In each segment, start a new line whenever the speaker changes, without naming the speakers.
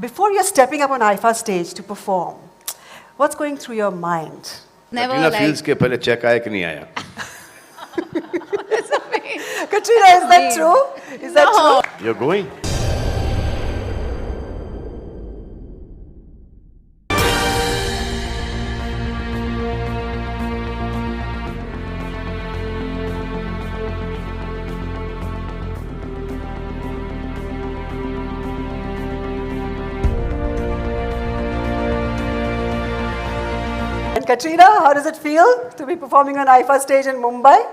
Before you're stepping up on IFA stage to perform, what's going through your mind?
Never
Katrina
like
feels के पहले check आया कि नहीं आया?
Katrina, is that true? Is that true?
You're going?
And Katrina, how does it feel to be performing on IFA stage in Mumbai?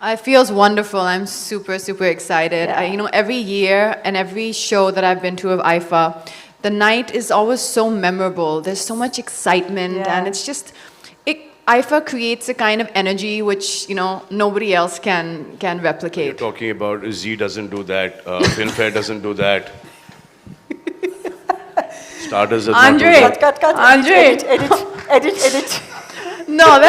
It feels wonderful. I'm super, super excited.
Yeah.
Every year and every show that I've been to of IFA, the night is always so memorable. There's so much excitement,
Yeah.
and it's just, IFA creates a kind of energy which, nobody else can
You're
replicate.
talking about Z doesn't do that, Filmfare doesn't do that. Starters does not do
Andre!
that.
Cut.
Andre!
Edit.
No,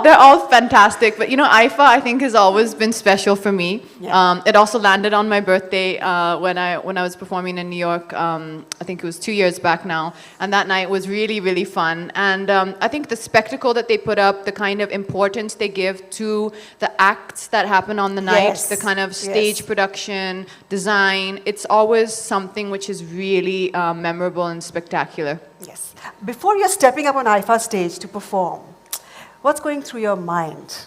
they're all fantastic. But IFA I think has always been special for me.
Yeah.
It also landed on my birthday when I was performing in New York. I think it was 2 years back now, and that night was really, really fun. And I think the spectacle that they put up, the kind of importance they give to the acts that happen on the night,
Yes.
the kind of stage
Yes.
production, design, it's always something which is really memorable and spectacular.
Yes. Before you're stepping up on IFA stage to perform, what's going through your mind?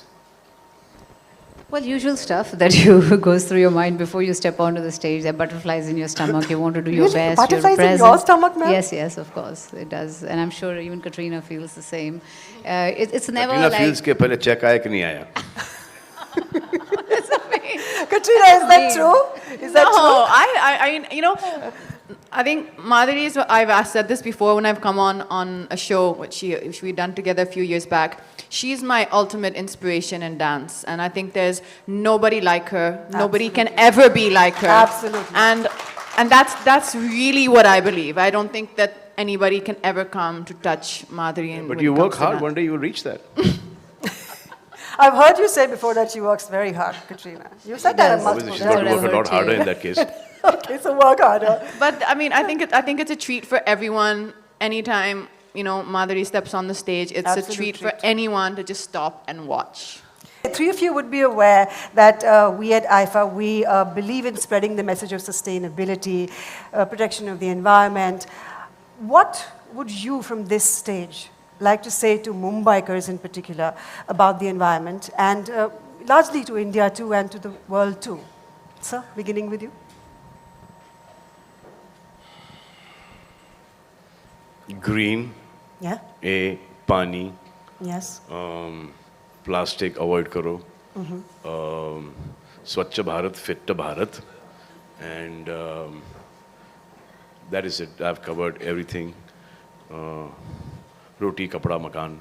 well, usual stuff that goes through your mind before you step onto the stage. There are butterflies in your stomach. You want to do your
Really?
best.
Butterflies
you're
in
present.
your stomach, ma'am?
Yes, of course, it does. And I'm sure even Katrina feels the same. It's never
Katrina
like
feels के पहले check आया कि नहीं आया?
Katrina, is that true? Is that true?
I think Madhuri, I've said this before when I've come on a show which we've done together a few years back. She's my ultimate inspiration in dance, and I think there's nobody like her. Nobody can ever be like her.
Absolutely.
And that's really what I believe. I don't think that anybody can ever come to touch Madhuri.
But you work hard, one day you'll reach that.
I've heard you say before that she works very hard, Katrina. You said that
does.
multiple
Obviously, she's
times.
got to work a
Whatever
lot
it
harder
takes.
in that case.
Okay, so work harder.
But I think it's a treat for everyone. Anytime Madhuri steps on the stage, it's
Absolute
a treat for
treat.
anyone to just stop and watch.
Three of you would be aware that we at IFA, we believe in spreading the message of sustainability, protection of the environment. What would you from this stage like to say to Mumbaikars in particular about the environment and largely to India too and to the world too? Sir, beginning with you.
Green,
Yeah?
पानी,
Yes.
plastic avoid करो, स्वच्छ Bharat, fit Bharat, and that is it. I've covered everything. रोटी, कपड़ा, मकान,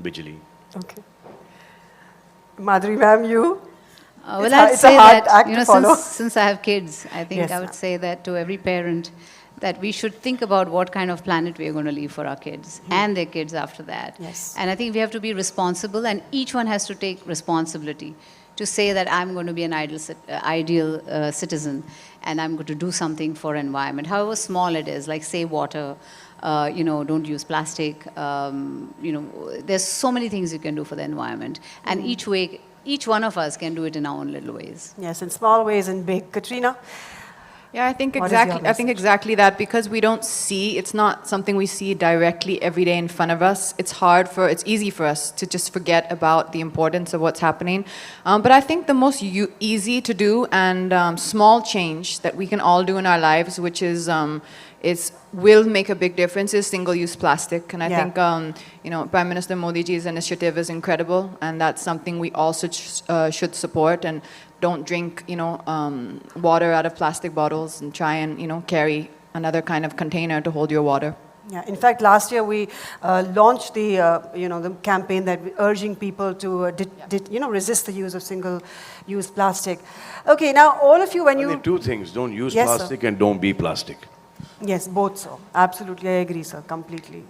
बिजली.
Okay. Madhuri ma'am, you?
well,
It's
I'd
a
say
hard
that
act to follow.
since I have kids, I think
Yes,
I would
ma'am.
say that to every parent that we should think about what kind of planet we are going to leave for our kids and their kids after that.
Yes.
And I think we have to be responsible, and each one has to take responsibility to say that I'm going to be an ideal citizen, and I'm going to do something for environment, however small it is, like save water. Don't use plastic. There's so many things you can do for the environment, and each one of us can do it in our own little ways.
Yes, in small ways and big. Katrina?
Yeah, I think
What is your
exactly. I think
message?
exactly that, because we don't see. It's not something we see directly every day in front of us. It's easy for us to just forget about the importance of what's happening. But I think the most easy to do and small change that we can all do in our lives, which is will make a big difference, is single-use plastic. And I
Yeah.
think Prime Minister Modi ji's initiative is incredible, and that's something we also should support. And don't drink, water out of plastic bottles, and try and, carry another kind of container to hold your water.
Yeah, in fact, last year we launched the campaign that urging people to resist the use of single-use plastic. Okay, now all of you, when
Only
you
two things: don't use
Yes, sir.
plastic and don't be plastic.
yes, both, sir. Absolutely, I agree, sir, completely.